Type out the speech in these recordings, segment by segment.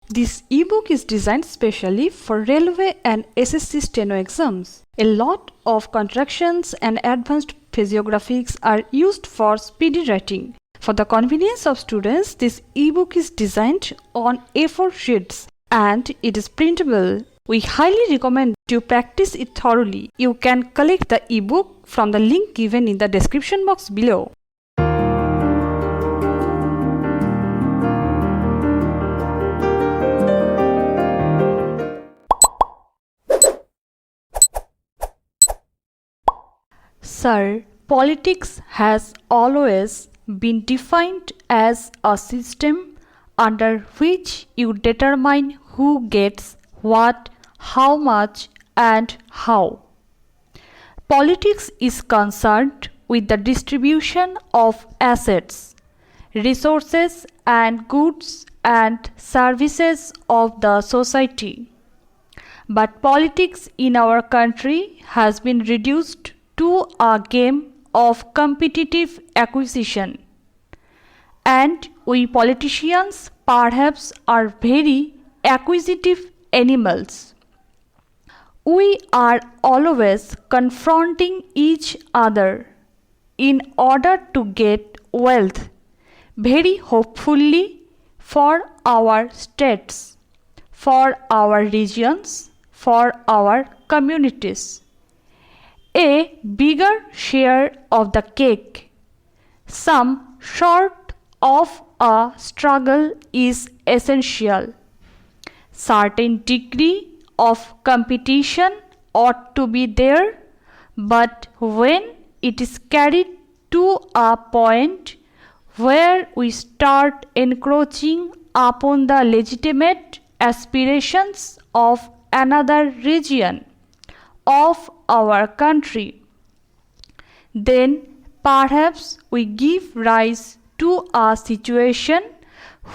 This ebook is designed specially for railway and SSC Steno exams. A lot of contractions and advanced physiographics are used for speedy writing. For the convenience of students, this ebook is designed on A4 sheets and it is printable. We highly recommend you practice it thoroughly. You can collect the ebook from the link given in the description box below. Sir, politics has always been defined as a system under which you determine who gets what, how much, and how. Politics is concerned with the distribution of assets, resources, and goods and services of the society. But politics in our country has been reduced to a game of competitive acquisition. And we politicians perhaps are very acquisitive animals. We are always confronting each other in order to get wealth, very hopefully for our states, for our regions, for our communities. A bigger share of the cake, some sort of a struggle is essential. Certain degree of competition ought to be there, but when it is carried to a point where we start encroaching upon the legitimate aspirations of another region of our country, then perhaps we give rise to a situation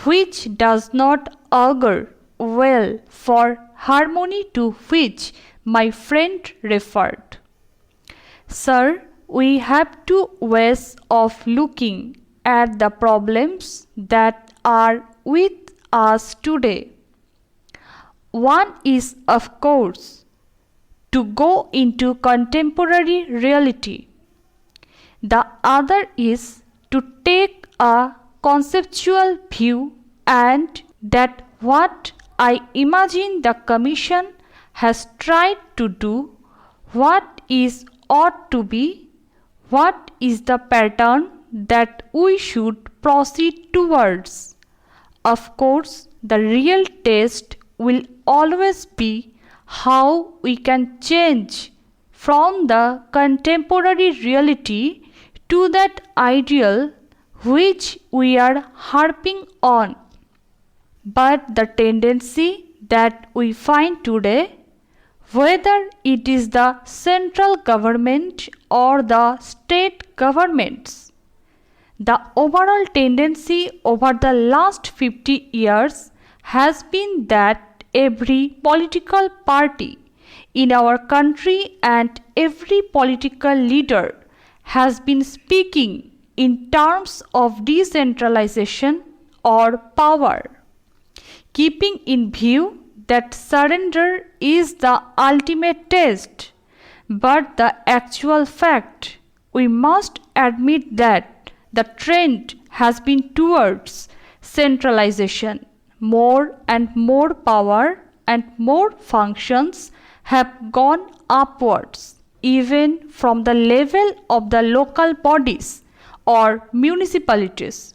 which does not augur well for harmony to which my friend referred. Sir, we have two ways of looking at the problems that are with us today. One is, of course, to go into contemporary reality. The other is to take a conceptual view, and that what I imagine the Commission has tried to do, what is ought to be, what is the pattern that we should proceed towards. Of course, the real test will always be how we can change from the contemporary reality to that ideal which we are harping on. But the tendency that we find today, whether it is the central government or the state governments, the overall tendency over the last 50 years has been that every political party in our country and every political leader has been speaking in terms of decentralization or power, keeping in view that surrender is the ultimate test. But the actual fact, we must admit that the trend has been towards centralization. More and more power and more functions have gone upwards, even from the level of the local bodies or municipalities.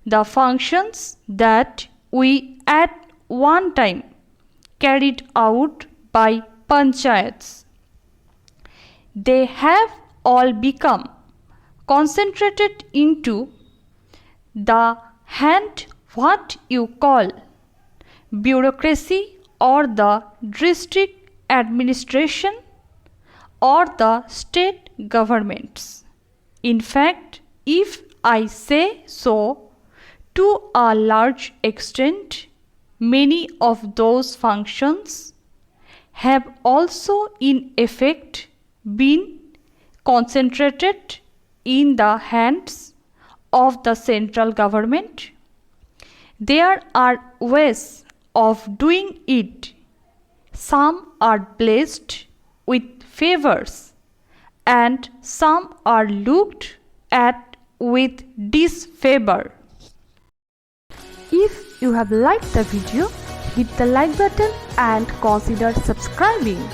The functions that we at one time carried out by panchayats, they have all become concentrated into the hand what you call bureaucracy or the district administration or the state governments. In fact, if I say so, to a large extent, many of those functions have also in effect been concentrated in the hands of the central government. There are ways of doing it. Some are blessed with favors, and some are looked at with disfavor. If you have liked the video, hit the like button and consider subscribing.